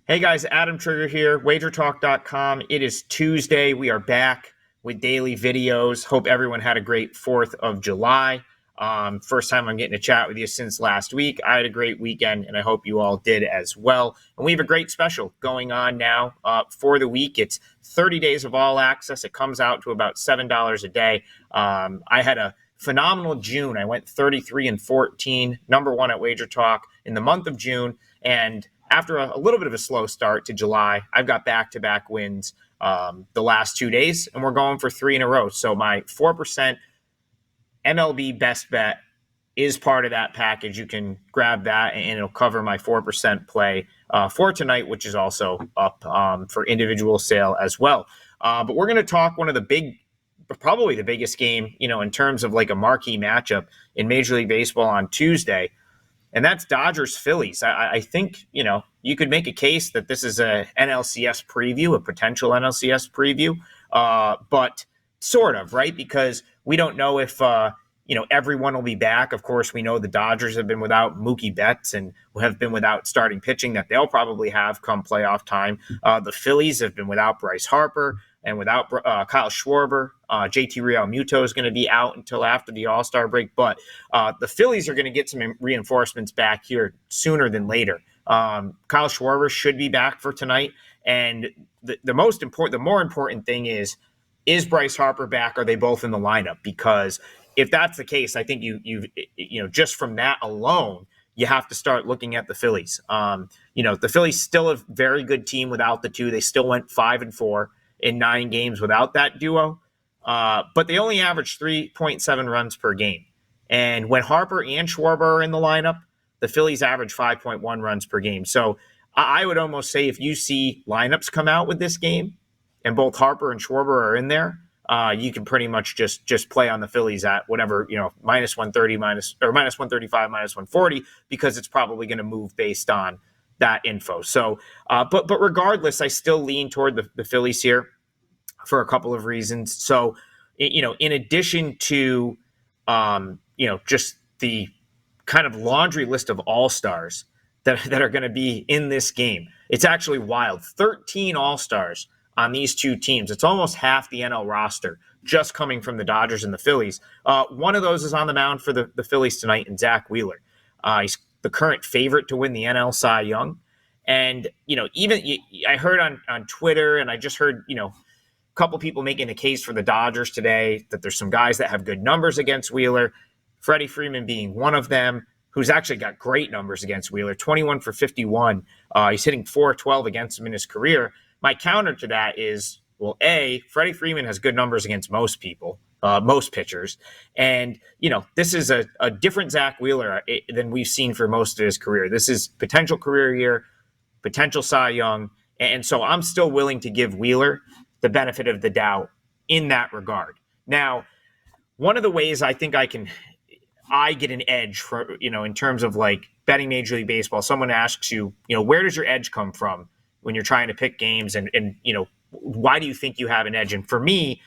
Hey guys, Adam Trigger here, wagertalk.com. It is Tuesday. We are back with daily videos. Hope everyone had a great 4th of July. First time I'm getting to chat with you since last week. I had a great weekend, and I hope you all did as well. And we have a great special going on now for the week. It's 30 days of all access. It comes out to about $7 a day. I had a phenomenal June. I went 33-14, number one at Wager Talk in the month of June, and after a little bit of a slow start to July, I've got back-to-back wins the last 2 days, and we're going for 3 in a row. So my 4% MLB best bet is part of that package. You can grab that, and it'll cover my 4% play for tonight, which is also up for individual sale as well. But we're going to talk one of the probably the biggest game, in terms of like a marquee matchup in Major League Baseball on Tuesday. And that's Dodgers-Phillies. I think, you could make a case that this is a NLCS preview, a potential NLCS preview, but sort of, right? Because we don't know if, everyone will be back. Of course, we know the Dodgers have been without Mookie Betts and have been without starting pitching that they'll probably have come playoff time. The Phillies have been without Bryce Harper and without Kyle Schwarber. JT Realmuto is going to be out until after the All-Star break. But the Phillies are going to get some reinforcements back here sooner than later. Kyle Schwarber should be back for tonight. And the more important thing is Bryce Harper back? Are they both in the lineup? Because if that's the case, I think you just from that alone, you have to start looking at the Phillies. The Phillies still a very good team without the two. They still went 5-4 in 9 games without that duo. But they only average 3.7 runs per game. And when Harper and Schwarber are in the lineup, the Phillies average 5.1 runs per game. So I would almost say if you see lineups come out with this game and both Harper and Schwarber are in there, you can pretty much just play on the Phillies at whatever, minus 130, minus 135, minus 140, because it's probably going to move based on that info. So, but regardless, I still lean toward the Phillies here for a couple of reasons. So, in addition to, just the kind of laundry list of all-stars that are going to be in this game, it's actually wild. 13 all-stars on these two teams. It's almost half the NL roster just coming from the Dodgers and the Phillies. One of those is on the mound for the Phillies tonight, and Zack Wheeler. He's the current favorite to win the NL Cy Young. And, I heard on Twitter, and I just heard, a couple people making the case for the Dodgers today that there's some guys that have good numbers against Wheeler, Freddie Freeman being one of them, who's actually got great numbers against Wheeler, 21 for 51. He's hitting .412 against him in his career. My counter to that is, well, Freddie Freeman has good numbers against most people, most pitchers. And, this is a different Zack Wheeler than we've seen for most of his career. This is potential career year, potential Cy Young. And so I'm still willing to give Wheeler the benefit of the doubt in that regard. Now, one of the ways I think I get an edge for, in terms of like betting Major League Baseball, someone asks you, where does your edge come from when you're trying to pick games, and why do you think you have an edge? And for me,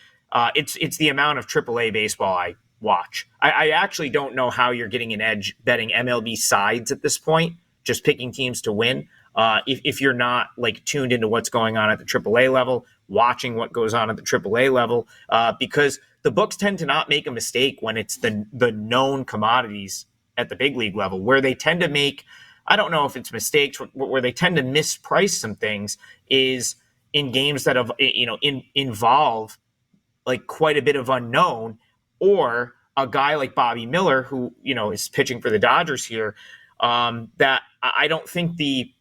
it's the amount of AAA baseball I watch. I actually don't know how you're getting an edge betting MLB sides at this point, just picking teams to win. If you're not like tuned into what's going on at the AAA level, watching what goes on at the AAA level, because the books tend to not make a mistake when it's the known commodities at the big league level, where they tend to make, I don't know if it's mistakes, where they tend to misprice some things is in games that have, involve like quite a bit of unknown, or a guy like Bobby Miller, who, is pitching for the Dodgers here, that I don't think the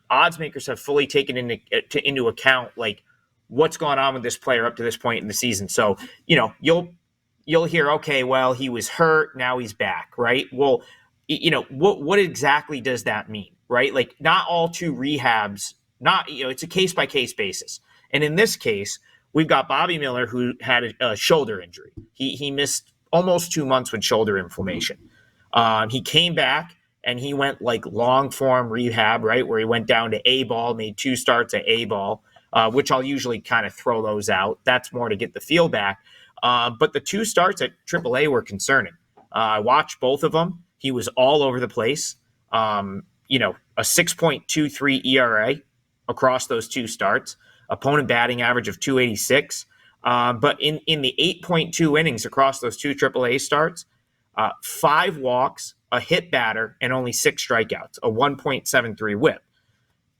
odds makers have fully taken into account, like what's gone on with this player up to this point in the season. So, you'll hear, okay, well, he was hurt, now he's back, right? Well, what exactly does that mean, right? Like, not all 2 rehabs, it's a case-by-case basis. And in this case, we've got Bobby Miller, who had a shoulder injury. He missed almost 2 months with shoulder inflammation. He came back, and he went like long-form rehab, right, where he went down to A-ball, made 2 starts at A-ball, which I'll usually kind of throw those out. That's more to get the feel back. But the 2 starts at AAA were concerning. I watched both of them. He was all over the place. A 6.23 ERA across those two starts, opponent batting average of 286. But in the 8.2 innings across those two AAA starts, 5 walks, a hit batter, and only 6 strikeouts, a 1.73 whip.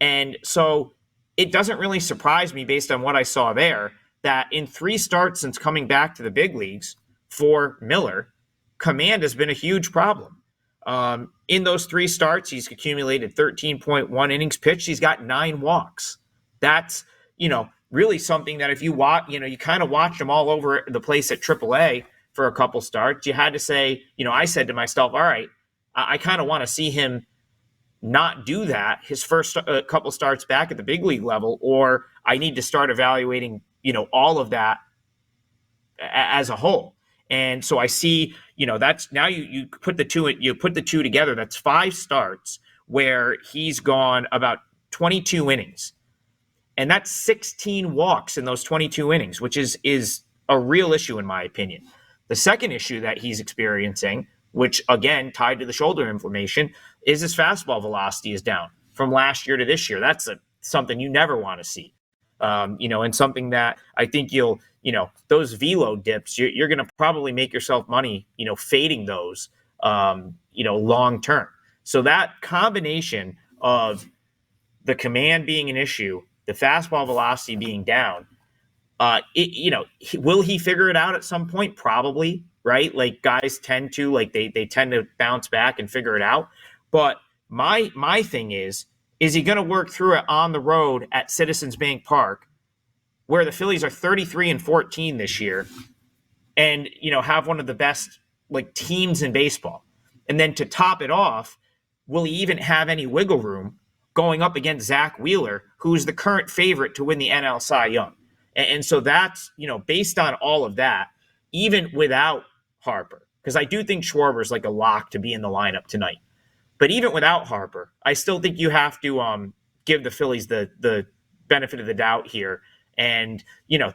And so it doesn't really surprise me based on what I saw there that in 3 starts since coming back to the big leagues for Miller, command has been a huge problem. In those 3 starts, he's accumulated 13.1 innings pitched. He's got 9 walks. That's, really something that if you watch, you kind of watched him all over the place at AAA for a couple starts. You had to say, I said to myself, all right, I kind of want to see him not do that his first couple starts back at the big league level, or I need to start evaluating, all of that as a whole. And so I see, that's now you put the two together. That's 5 starts where he's gone about 22 innings. And that's 16 walks in those 22 innings, which is a real issue in my opinion. The second issue that he's experiencing, which again tied to the shoulder inflammation, is his fastball velocity is down from last year to this year. That's something you never want to see. And something that I think those velo dips, you're going to probably make yourself money, fading those, long term. So that combination of the command being an issue, the fastball velocity being down, will he figure it out at some point? Probably, right? Like guys tend to, they tend to bounce back and figure it out. But my thing is he going to work through it on the road at Citizens Bank Park, where the Phillies are 33-14 this year, and have one of the best teams in baseball? And then to top it off, will he even have any wiggle room going up against Zack Wheeler, who's the current favorite to win the NL Cy Young? And so that's, based on all of that, even without Harper, because I do think Schwarber's like a lock to be in the lineup tonight. But even without Harper, I still think you have to give the Phillies the benefit of the doubt here. And,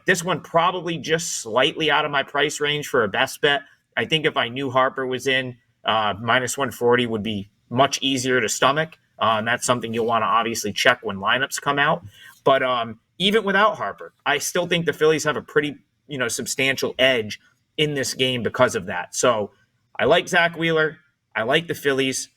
this one probably just slightly out of my price range for a best bet. I think if I knew Harper was in, minus 140 would be much easier to stomach. And that's something you'll want to obviously check when lineups come out. But even without Harper, I still think the Phillies have a pretty, substantial edge in this game because of that. So I like Zack Wheeler. I like the Phillies.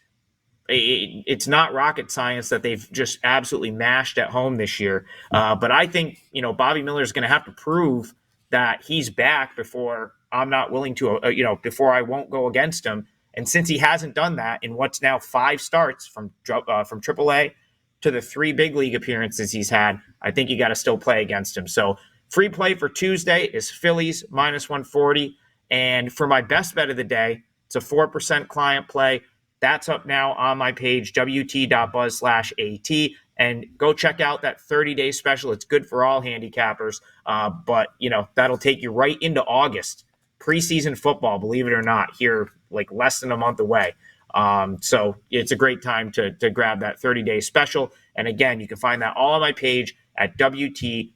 It's not rocket science that they've just absolutely mashed at home this year. But I think, Bobby Miller is going to have to prove that he's back before I'm not willing to, before I won't go against him. And since he hasn't done that in what's now 5 starts from AAA to the 3 big league appearances he's had, I think you got to still play against him. So free play for Tuesday is Phillies minus 140. And for my best bet of the day, it's a 4% client play. That's up now on my page, wt.buzz/AT. And go check out that 30-day special. It's good for all handicappers. But, that'll take you right into August. Preseason football, believe it or not, here less than a month away. So it's a great time to grab that 30-day special. And again, you can find that all on my page at wt.buzz/AT.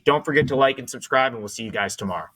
Don't forget to like and subscribe, and we'll see you guys tomorrow.